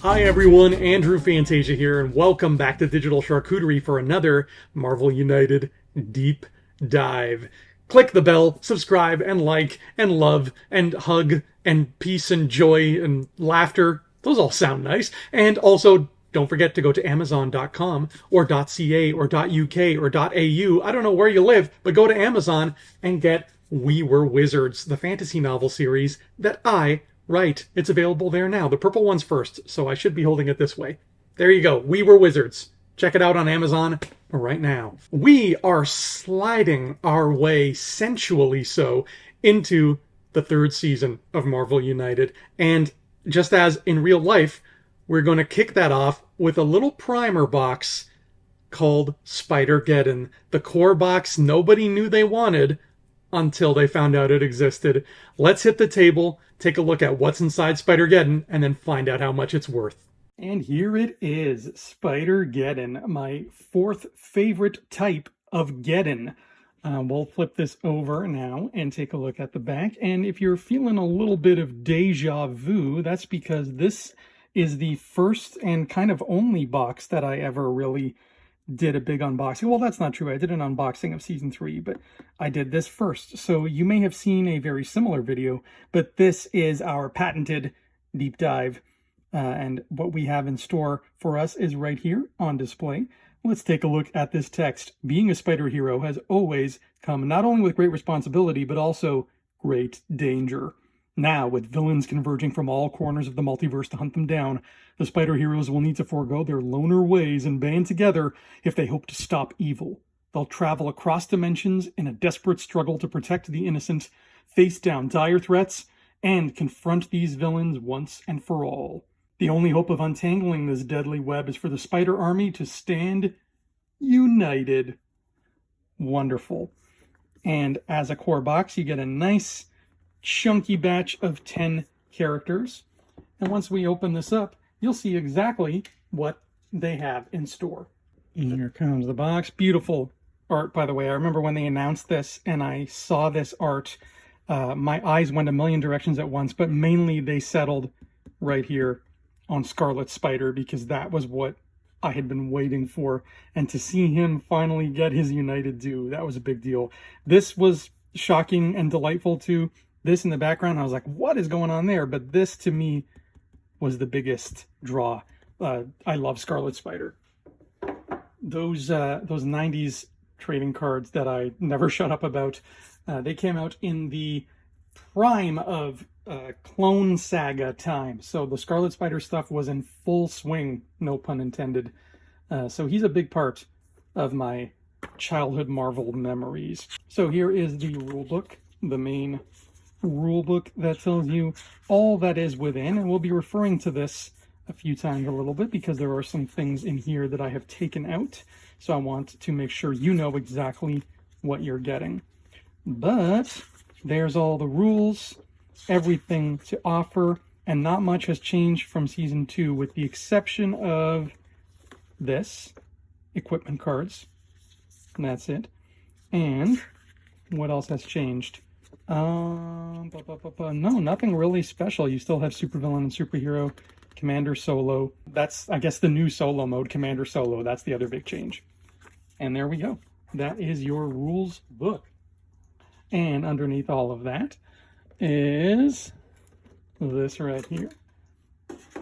Hi everyone, Andrew Fantasia here, and welcome back to Digital Charcuterie for another Marvel United Deep Dive. Click the bell, subscribe, and like, and love, and hug, and peace, and joy, and laughter. Those all sound nice. And also, don't forget to go to Amazon.com, or .ca, or .uk, or .au. I don't know where you live, but go to Amazon and get We Were Wizards, the fantasy novel series that I write. It's available there now. The purple one's first, so I should be holding it this way. There you go. We Were Wizards. Check it out on Amazon right now. We are sliding our way, sensually so, into the third season of Marvel United. And just as in real life, we're going to kick that off with a little primer box called Spider-Geddon, the core box nobody knew they wanted until they found out it existed. Let's hit the table, take a look at what's inside Spider-Geddon, and then find out how much it's worth. And here it is, Spider-Geddon, my fourth favorite type of Geddon. We'll flip this over now and take a look at the back. And if you're feeling a little bit of deja vu, that's because this is the first and kind of only box that I ever really did a big unboxing. Well, that's not true. I did an unboxing of season 3, but I did this first. So you may have seen a very similar video, but this is our patented deep dive. And what we have in store for us is right here on display. Let's take a look at this text. Being a spider hero has always come not only with great responsibility, but also great danger. Now, with villains converging from all corners of the multiverse to hunt them down, the spider heroes will need to forego their loner ways and band together if they hope to stop evil. They'll travel across dimensions in a desperate struggle to protect the innocent, face down dire threats, and confront these villains once and for all. The only hope of untangling this deadly web is for the Spider Army to stand united. Wonderful. And as a core box, you get a nice chunky batch of 10 characters. And once we open this up, you'll see exactly what they have in store. Here comes the box. Beautiful art, by the way. I remember when they announced this and I saw this art, my eyes went a million directions at once, but mainly they settled right here on Scarlet Spider because that was what I had been waiting for. And to see him finally get his United due, that was a big deal. This was shocking and delightful too. This in the background, I was like, what is going on there? But this, to me, was the biggest draw. I love Scarlet Spider. Those 90s trading cards that I never shut up about, they came out in the prime of Clone Saga time. So the Scarlet Spider stuff was in full swing, no pun intended. So he's a big part of my childhood Marvel memories. So here is the rule book, the main rule book that tells you all that is within, and we'll be referring to this a few times a little bit because there are some things in here that I have taken out, so I want to make sure you know exactly what you're getting. But there's all the rules, everything to offer, and not much has changed from season 2 with the exception of this, equipment cards, and that's it. And what else has changed? No, nothing really special. You still have supervillain and superhero, Commander Solo. That's, I guess, the new solo mode, Commander Solo. That's the other big change. And there we go. That is your rules book. And underneath all of that is this right here.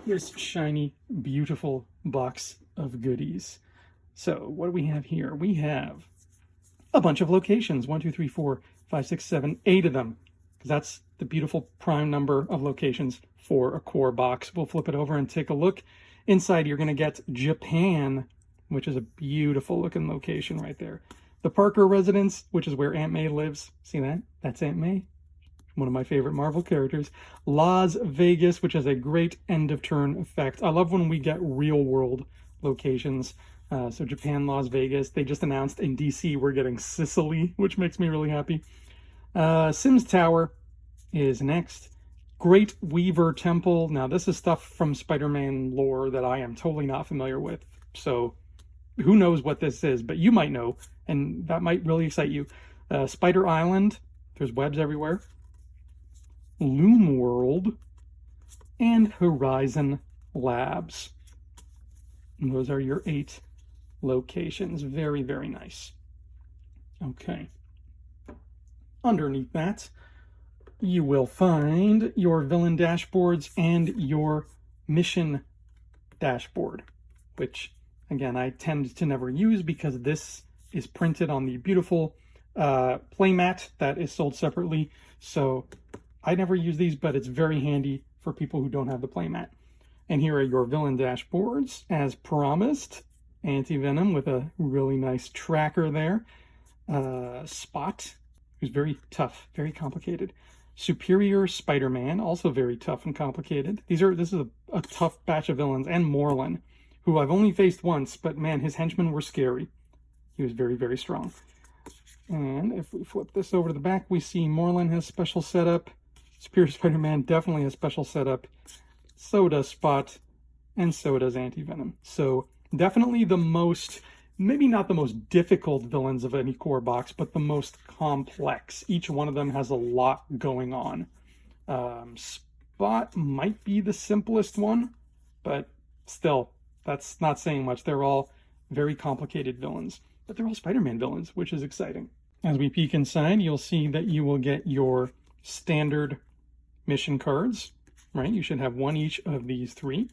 This shiny, beautiful box of goodies. So what do we have here? We have a bunch of locations. 1, 2, 3, 4, 5, 6, 7, 8 of them. That's the beautiful prime number of locations for a core box. We'll flip it over and take a look. Inside, you're going to get Japan, which is a beautiful looking location right there. The Parker residence, which is where Aunt May lives. See that? That's Aunt May. One of my favorite Marvel characters. Las Vegas, which has a great end of turn effect. I love when we get real world locations. So Japan, Las Vegas. They just announced in DC we're getting Sicily, which makes me really happy. Sims Tower is next. Great Weaver Temple. Now this is stuff from Spider-Man lore that I am totally not familiar with. So who knows what this is, but you might know, and that might really excite you. Spider Island. There's webs everywhere. Loom World. And Horizon Labs. And those are your 8 locations. Very, very nice. Okay. Underneath that, you will find your villain dashboards and your mission dashboard, which, again, I tend to never use because this is printed on the beautiful playmat that is sold separately. So I never use these, but it's very handy for people who don't have the playmat. And here are your villain dashboards, as promised. Anti-Venom with a really nice tracker there. Spot, who's very tough, very complicated. Superior Spider-Man, also very tough and complicated. This is a tough batch of villains. And Morlun, who I've only faced once, but man, his henchmen were scary. He was very, very strong. And if we flip this over to the back, we see Morlun has special setup. Superior Spider-Man definitely has special setup. So does Spot, and so does Anti-Venom. So definitely the most, maybe not the most difficult villains of any core box, but the most complex. Each one of them has a lot going on. Spot might be the simplest one, but still, that's not saying much. They're all very complicated villains, but they're all Spider-Man villains, which is exciting. As we peek inside, you'll see that you will get your standard mission cards, right? You should have one each of these 3.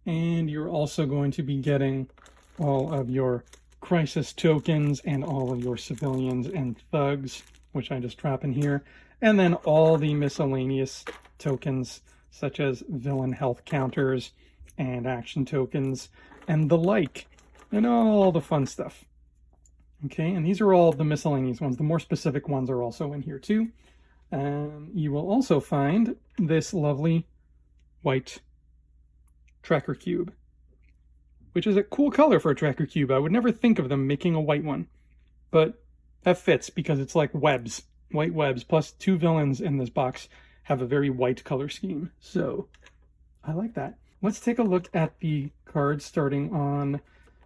And you're also going to be getting all of your crisis tokens and all of your civilians and thugs, which I just drop in here. And then all the miscellaneous tokens, such as villain health counters and action tokens and the like, and all the fun stuff. Okay, and these are all the miscellaneous ones. The more specific ones are also in here too. You will also find this lovely white tracker cube, which is a cool color for a tracker cube. I would never think of them making a white one, but that fits because it's like webs, white webs, plus 2 villains in this box have a very white color scheme. So I like that. Let's take a look at the cards starting on,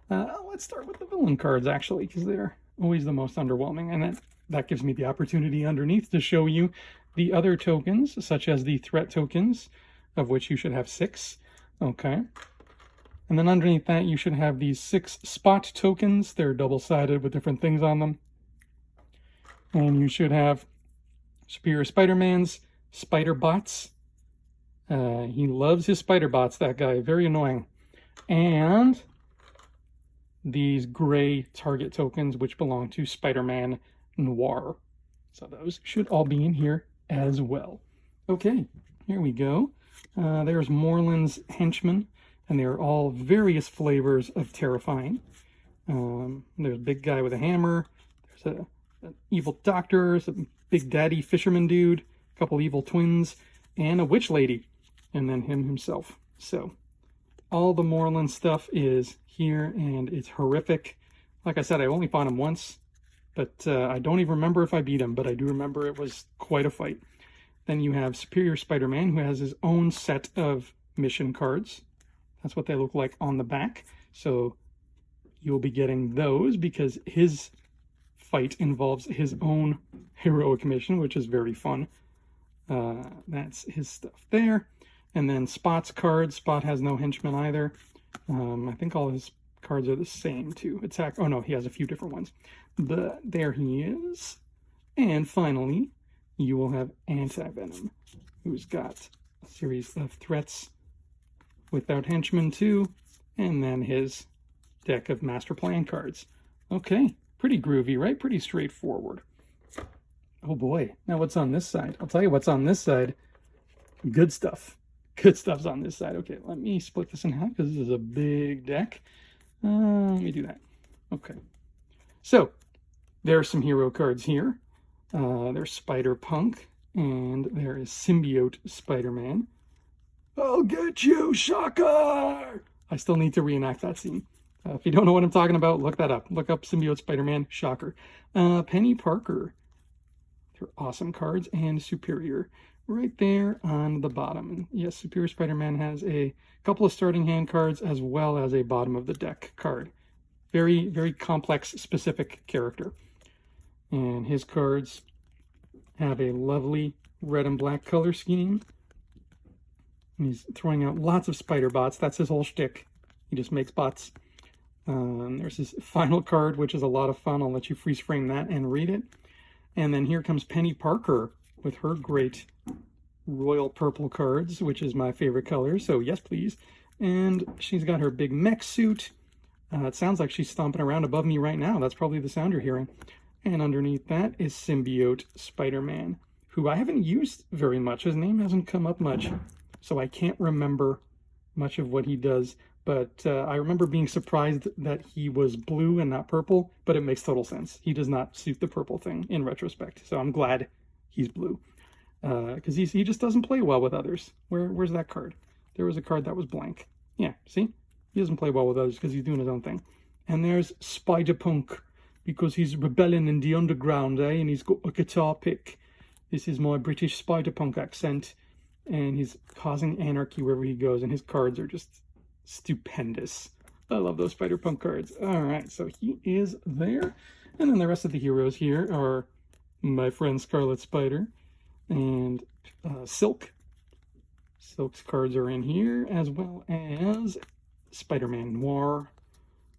let's start with the villain cards actually, because they're always the most underwhelming. And that gives me the opportunity underneath to show you the other tokens, such as the threat tokens, of which you should have 6. Okay. And then underneath that, you should have these 6 spot tokens. They're double-sided with different things on them. And you should have Superior Spider-Man's Spider Bots. He loves his Spider Bots, that guy. Very annoying. And these gray target tokens, which belong to Spider-Man Noir. So those should all be in here as well. Okay, here we go. There's Morlun's Henchmen, and they're all various flavors of terrifying. There's a big guy with a hammer. There's an evil doctor, some big daddy fisherman dude, a couple evil twins, and a witch lady, and then him himself. So all the Morlun stuff is here, and it's horrific. Like I said, I only fought him once, but I don't even remember if I beat him, but I do remember it was quite a fight. Then you have Superior Spider-Man, who has his own set of mission cards. That's what they look like on the back. So you'll be getting those because his fight involves his own heroic mission, which is very fun. That's his stuff there. And then Spot's cards. Spot has no henchmen either. I think all his cards are the same too. Oh no, he has a few different ones. But there he is. And finally, you will have Anti-Venom, who's got a series of threats without henchmen too, and then his deck of Master Plan cards. Okay, pretty groovy, right? Pretty straightforward. Oh boy, now what's on this side? I'll tell you what's on this side. Good stuff. Good stuff's on this side. Okay, let me split this in half because this is a big deck. Let me do that. Okay. So, there are some hero cards here. There's Spider-Punk, and there is Symbiote Spider-Man. I'll get you, Shocker! I still need to reenact that scene. If you don't know what I'm talking about, look that up. Look up Symbiote Spider-Man, Shocker. Penny Parker. They're awesome cards, and Superior. Right there on the bottom. And yes, Superior Spider-Man has a couple of starting hand cards as well as a bottom of the deck card. Very, very complex, specific character. And his cards have a lovely red and black color scheme. And he's throwing out lots of spider bots. That's his whole shtick. He just makes bots. There's his final card, which is a lot of fun. I'll let you freeze frame that and read it. And then here comes Penny Parker with her great royal purple cards, which is my favorite color. So yes, please. And she's got her big mech suit. It sounds like she's stomping around above me right now. That's probably the sound you're hearing. And underneath that is Symbiote Spider-Man, who I haven't used very much. His name hasn't come up much, so I can't remember much of what he does. But I remember being surprised that he was blue and not purple, but it makes total sense. He does not suit the purple thing in retrospect, so I'm glad he's blue. Because he just doesn't play well with others. Where's that card? There was a card that was blank. Yeah, see? He doesn't play well with others because he's doing his own thing. And there's Spider-Punk, because he's rebelling in the underground, eh? And he's got a guitar pick. This is my British Spider-Punk accent. And he's causing anarchy wherever he goes, and his cards are just stupendous. I love those Spider-Punk cards. All right, so he is there. And then the rest of the heroes here are my friend Scarlet Spider and Silk. Silk's cards are in here, as well as Spider-Man Noir,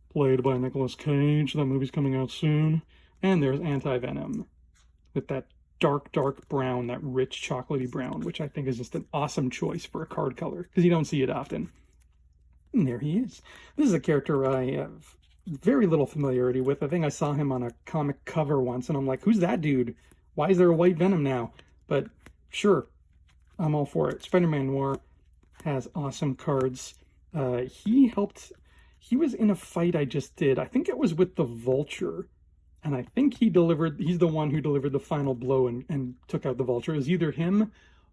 played by Nicolas Cage. That movie's coming out soon. And there's Anti-Venom with that dark brown, that rich chocolatey brown, which I think is just an awesome choice for a card color, because you don't see it often. And there he is. This is a character I have very little familiarity with. I think I saw him on a comic cover once, and I'm like, who's that dude? Why is there a white Venom now? But sure, I'm all for it. Spider-Man Noir has awesome cards. He was in a fight I just did. I think it was with the Vulture. And I think he's the one who delivered the final blow and took out the Vulture. It was either him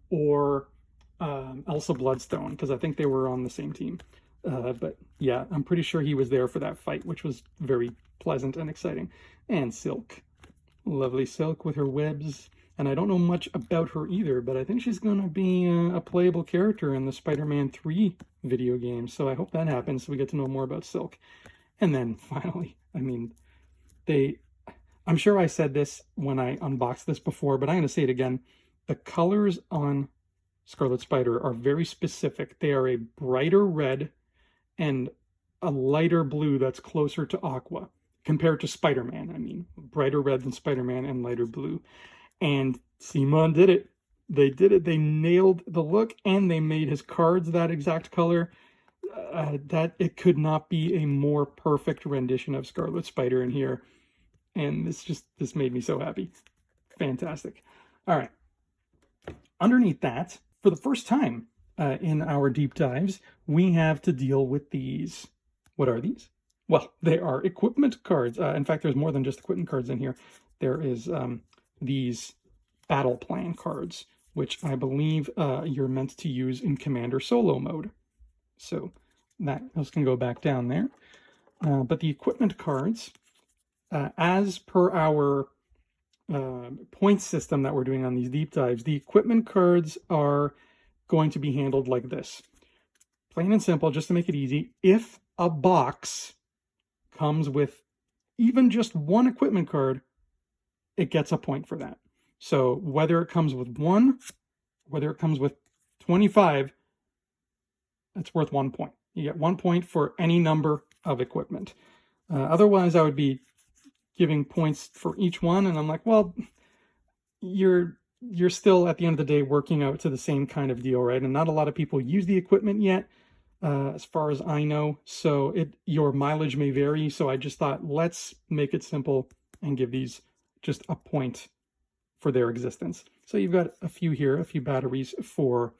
or Elsa Bloodstone, because I think they were on the same team. But yeah, I'm pretty sure he was there for that fight, which was very pleasant and exciting. And Silk. Lovely Silk with her webs. And I don't know much about her either, but I think she's going to be a playable character in the Spider-Man 3 video game. So I hope that happens so we get to know more about Silk. And then finally, I mean, I'm sure I said this when I unboxed this before, but I'm going to say it again. The colors on Scarlet Spider are very specific. They are a brighter red and a lighter blue that's closer to aqua compared to Spider-Man. I mean, brighter red than Spider-Man and lighter blue. And Simon did it. They did it. They nailed the look, and they made his cards that exact color. That it could not be a more perfect rendition of Scarlet Spider in here. And this made me so happy. Fantastic. All right. Underneath that, for the first time in our deep dives, we have to deal with these. What are these? Well, they are equipment cards. In fact, there's more than just equipment cards in here. There is these battle plan cards, which I believe you're meant to use in Commander Solo mode. So those can go back down there. But the equipment cards, as per our point system that we're doing on these deep dives, the equipment cards are going to be handled like this. Plain and simple, just to make it easy. If a box comes with even just one equipment card, it gets a point for that. So whether it comes with 1, whether it comes with 25, it's worth 1 point. You get 1 point for any number of equipment. Otherwise, I would be giving points for each one, and I'm like, well, you're still at the end of the day working out to the same kind of deal, right? And not a lot of people use the equipment yet, as far as I know. So your mileage may vary. So I just thought, let's make it simple and give these just a point for their existence. So you've got a few here, a few batteries for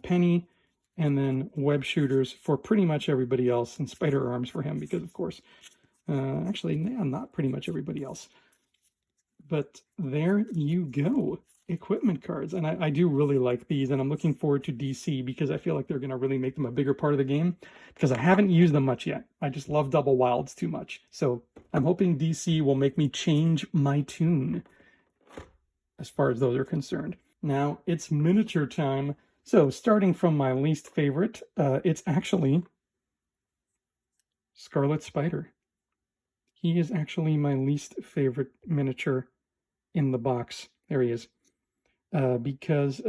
Penny, and then web shooters for pretty much everybody else, and spider arms for him because, of course, actually, yeah, not pretty much everybody else. But there you go. Equipment cards. And I do really like these, and I'm looking forward to DC because I feel like they're going to really make them a bigger part of the game because I haven't used them much yet. I just love double wilds too much. So I'm hoping DC will make me change my tune as far as those are concerned. Now it's miniature time. So starting from my least favorite, it's actually Scarlet Spider. He is actually my least favorite miniature in the box. There he is. because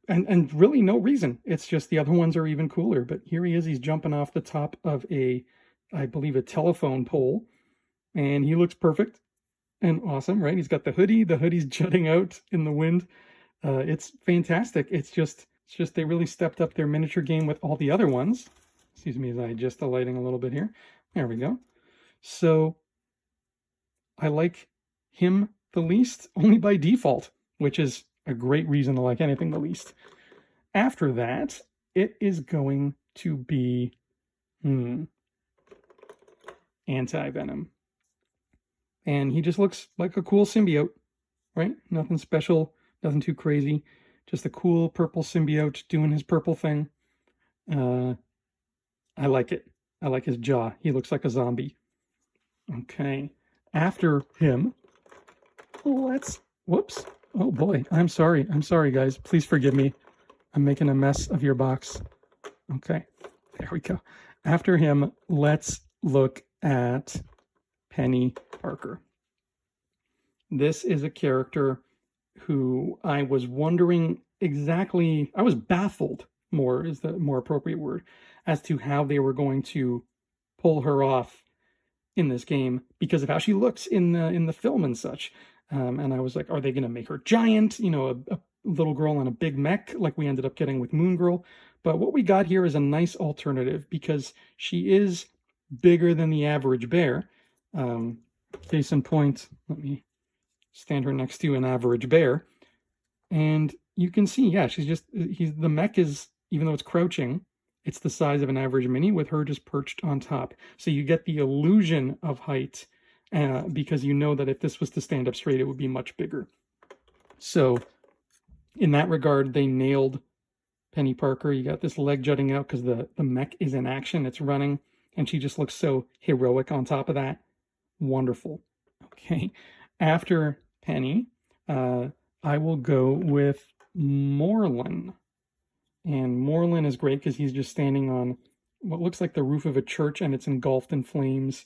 and really no reason. It's just the other ones are even cooler. But here he is. He's jumping off the top of I believe, a telephone pole, and he looks perfect and awesome, right? He's got the hoodie. The hoodie's jutting out in the wind. It's fantastic. It's just they really stepped up their miniature game with all the other ones. Excuse me as I adjust the lighting a little bit here. There we go. So I like him the least only by default, which is a great reason to like anything the least. After that, it is going to be Anti-Venom. And he just looks like a cool symbiote, right? Nothing special, nothing too crazy. Just a cool purple symbiote doing his purple thing. I like it. I like his jaw. He looks like a zombie. Okay. After him, whoops. Oh boy, I'm sorry. I'm sorry, guys. Please forgive me. I'm making a mess of your box. Okay, there we go. After him, let's look at Penny Parker. This is a character who I was wondering exactly, I was baffled, more is the more appropriate word, as to how they were going to pull her off in this game because of how she looks in the film and such. And I was like, are they going to make her giant? You know, a little girl on a big mech like we ended up getting with Moon Girl. But what we got here is a nice alternative because she is bigger than the average bear. Case in point, let me stand her next to an average bear. And you can see, yeah, the mech is, even though it's crouching, it's the size of an average mini with her just perched on top. So you get the illusion of height because you know that if this was to stand up straight, it would be much bigger. So in that regard, they nailed Penny Parker. You got this leg jutting out because the mech is in action. It's running, and she just looks so heroic on top of that. Wonderful. Okay. After Penny, I will go with Morlun. And Morlun is great because he's just standing on what looks like the roof of a church, and it's engulfed in flames.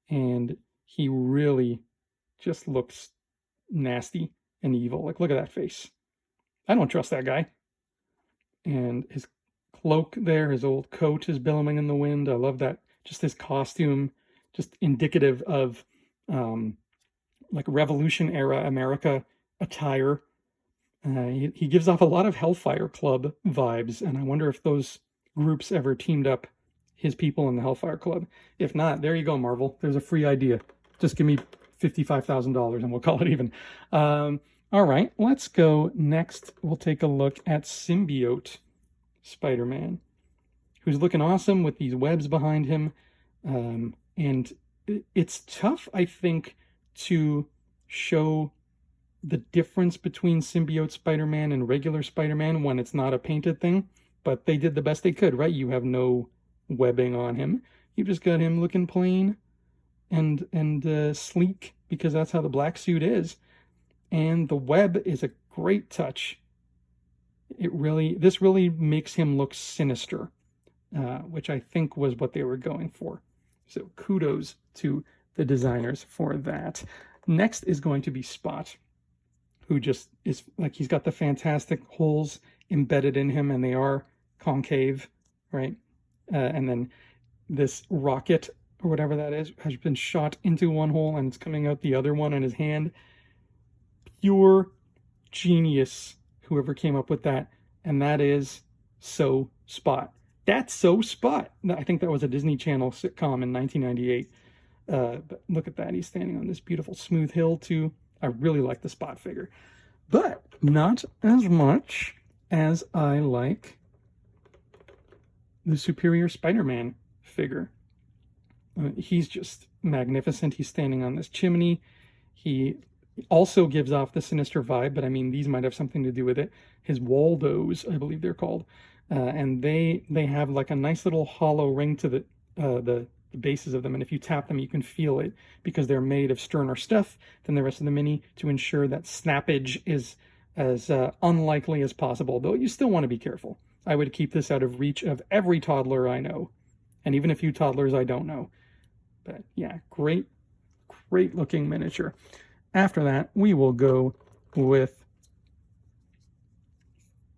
And he really just looks nasty and evil. Like, look at that face. I don't trust that guy. And his cloak there, his old coat is billowing in the wind. I love that. Just his costume, just indicative of like Revolution era America attire. He gives off a lot of Hellfire Club vibes, and I wonder if those groups ever teamed up his people in the Hellfire Club. If not, there you go, Marvel. There's a free idea. Just give me $55,000 and we'll call it even. All right, let's go next. We'll take a look at Symbiote Spider-Man, who's looking awesome with these webs behind him. And it's tough, I think, to show the difference between Symbiote Spider-Man and regular Spider-Man when it's not a painted thing, but they did the best they could, right? You have no webbing on him. You just got him looking plain and sleek because that's how the black suit is. And the web is a great touch. This really makes him look sinister, which I think was what they were going for. So kudos to the designers for that. Next is going to be Spot, who just is like, he's got the fantastic holes embedded in him, and they are concave, right? And then this rocket, or whatever that is, has been shot into one hole, and it's coming out the other one in his hand. Pure genius, whoever came up with that. And that is so Spot. That's so Spot. I think that was a Disney Channel sitcom in 1998. But look at that. He's standing on this beautiful smooth hill, too. I really like the Spot figure. But not as much as I like the Superior Spider-Man figure. He's just magnificent. He's standing on this chimney. He also gives off the sinister vibe, but I mean, these might have something to do with it. His Waldos, I believe they're called. And they have like a nice little hollow ring to the bases of them, and if you tap them, you can feel it because they're made of sterner stuff than the rest of the mini to ensure that snappage is as unlikely as possible, though you still want to be careful. I would keep this out of reach of every toddler I know, and even a few toddlers I don't know. But yeah, great looking miniature. After that, we will go with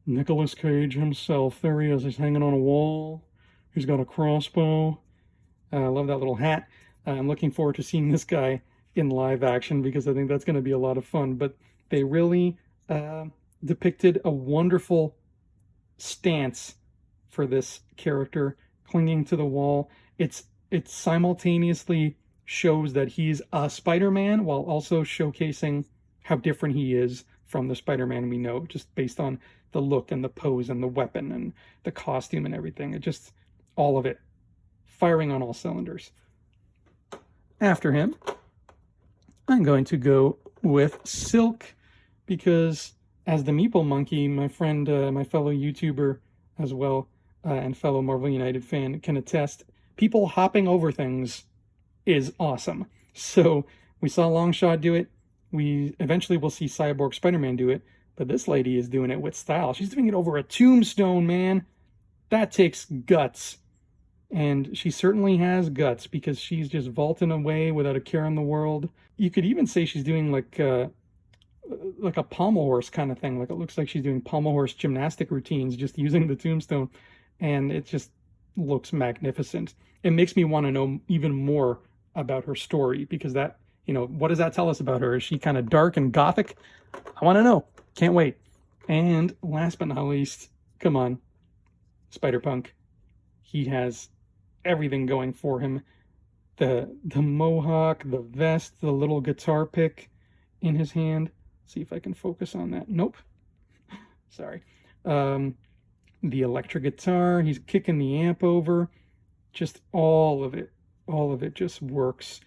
Nicolas Cage himself. There he is. He's hanging on a wall. He's got a crossbow. I love that little hat. I'm looking forward to seeing this guy in live action because I think that's going to be a lot of fun. But they really depicted a wonderful stance for this character, clinging to the wall. It simultaneously shows that he's a Spider-Man while also showcasing how different he is from the Spider-Man we know, just based on the look and the pose and the weapon and the costume and everything. It just, all of it, firing on all cylinders. After him, I'm going to go with Silk because as the Meeple Monkey, my friend, my fellow YouTuber as well, and fellow Marvel United fan can attest, people hopping over things is awesome. So we saw Longshot do it. We eventually will see Cyborg Spider-Man do it, but this lady is doing it with style. She's doing it over a tombstone, man. That takes guts. And she certainly has guts because she's just vaulting away without a care in the world. You could even say she's doing like a pommel horse kind of thing. Like it looks like she's doing pommel horse gymnastic routines just using the tombstone. And it just looks magnificent. It makes me want to know even more about her story because that, you know, what does that tell us about her? Is she kind of dark and gothic? I want to know. Can't wait. And last but not least, come on, Spider-Punk. He has everything going for him. The mohawk, the vest, the little guitar pick in his hand. See if I can focus on that. Nope. Sorry. The electric guitar, he's kicking the amp over. Just all of it just works.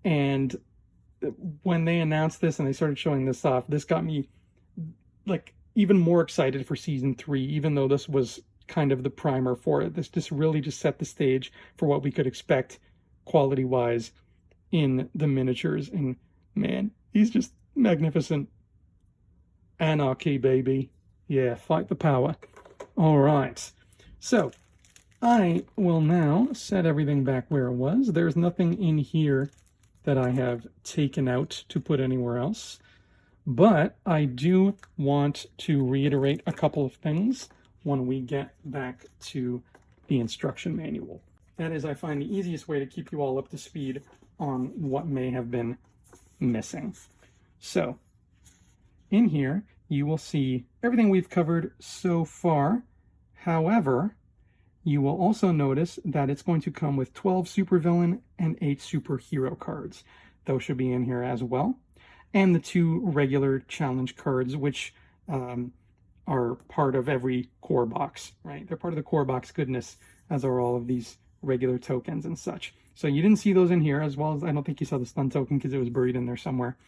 And when they announced this and they started showing this off, this got me like even more excited for season 3, even though this was kind of the primer for it. This just really just set the stage for what we could expect quality-wise in the miniatures. And man, he's just magnificent. Anarchy, baby. Yeah, fight the power. All right. So I will now set everything back where it was. There's nothing in here that I have taken out to put anywhere else. But I do want to reiterate a couple of things when we get back to the instruction manual. That is, I find the easiest way to keep you all up to speed on what may have been missing. So, in here, you will see everything we've covered so far. However, you will also notice that it's going to come with 12 supervillain and 8 superhero cards. Those should be in here as well. And the 2 regular challenge cards, which are part of every core box, right? They're part of the core box goodness, as are all of these regular tokens and such. So you didn't see those in here, as well as I don't think you saw the stun token because it was buried in there somewhere.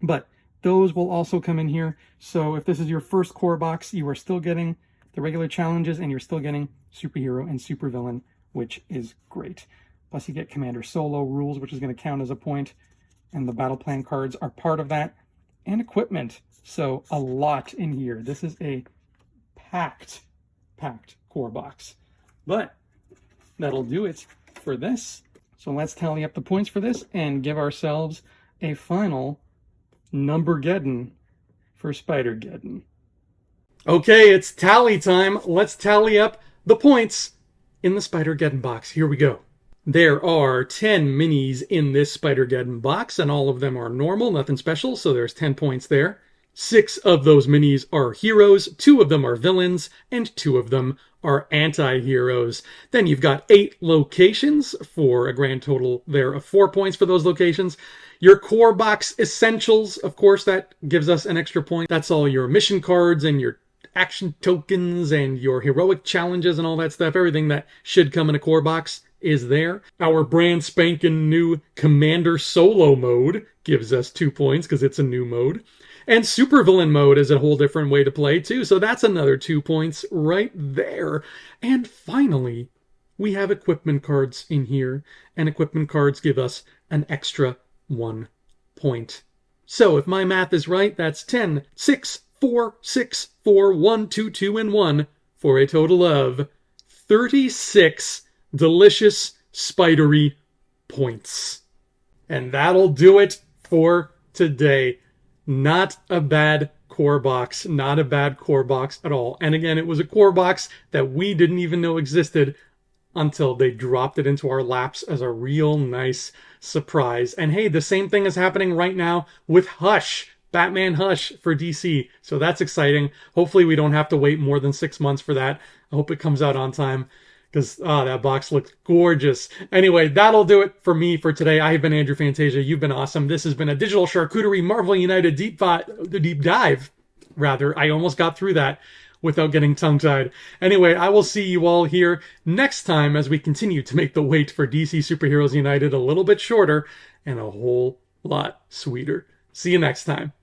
But those will also come in here. So if this is your first core box, you are still getting the regular challenges and you're still getting superhero and supervillain, which is great. Plus you get Commander Solo rules, which is going to count as a point. And the battle plan cards are part of that. And equipment. So a lot in here. This is a packed core box. But that'll do it for this. So let's tally up the points for this and give ourselves a final Numbergeddon for Spider-Geddon. Okay, it's tally time. Let's tally up the points in the Spider-Geddon box. Here we go. There are 10 minis in this Spider-Geddon box, and all of them are normal, nothing special, so there's 10 points there. 6 of those minis are heroes, 2 of them are villains, and 2 of them are anti-heroes. Then you've got 8 locations for a grand total there of 4 points for those locations. Your core box essentials, of course, that gives us an extra point. That's all your mission cards and your action tokens and your heroic challenges and all that stuff. Everything that should come in a core box is there. Our brand spanking new Commander Solo mode gives us 2 points because it's a new mode. And Supervillain mode is a whole different way to play too, so that's another 2 points right there. And finally, we have equipment cards in here, and equipment cards give us an extra 1 point. So if my math is right, that's 10, 6, 4, 6, 4, 1, 2, 2, and 1 for a total of 36 delicious spidery points. And that'll do it for today. Not a bad core box. Not a bad core box at all. And again, it was a core box that we didn't even know existed until they dropped it into our laps as a real nice surprise. And hey, the same thing is happening right now with Hush. Batman Hush for DC. So that's exciting. Hopefully we don't have to wait more than 6 months for that. I hope it comes out on time, because that box looks gorgeous. Anyway, that'll do it for me for today. I have been Andrew Fantasia. You've been awesome. This has been a Digital Charcuterie Marvel United Deep Dive. I almost got through that without getting tongue-tied. Anyway, I will see you all here next time as we continue to make the wait for DC Superheroes United a little bit shorter and a whole lot sweeter. See you next time.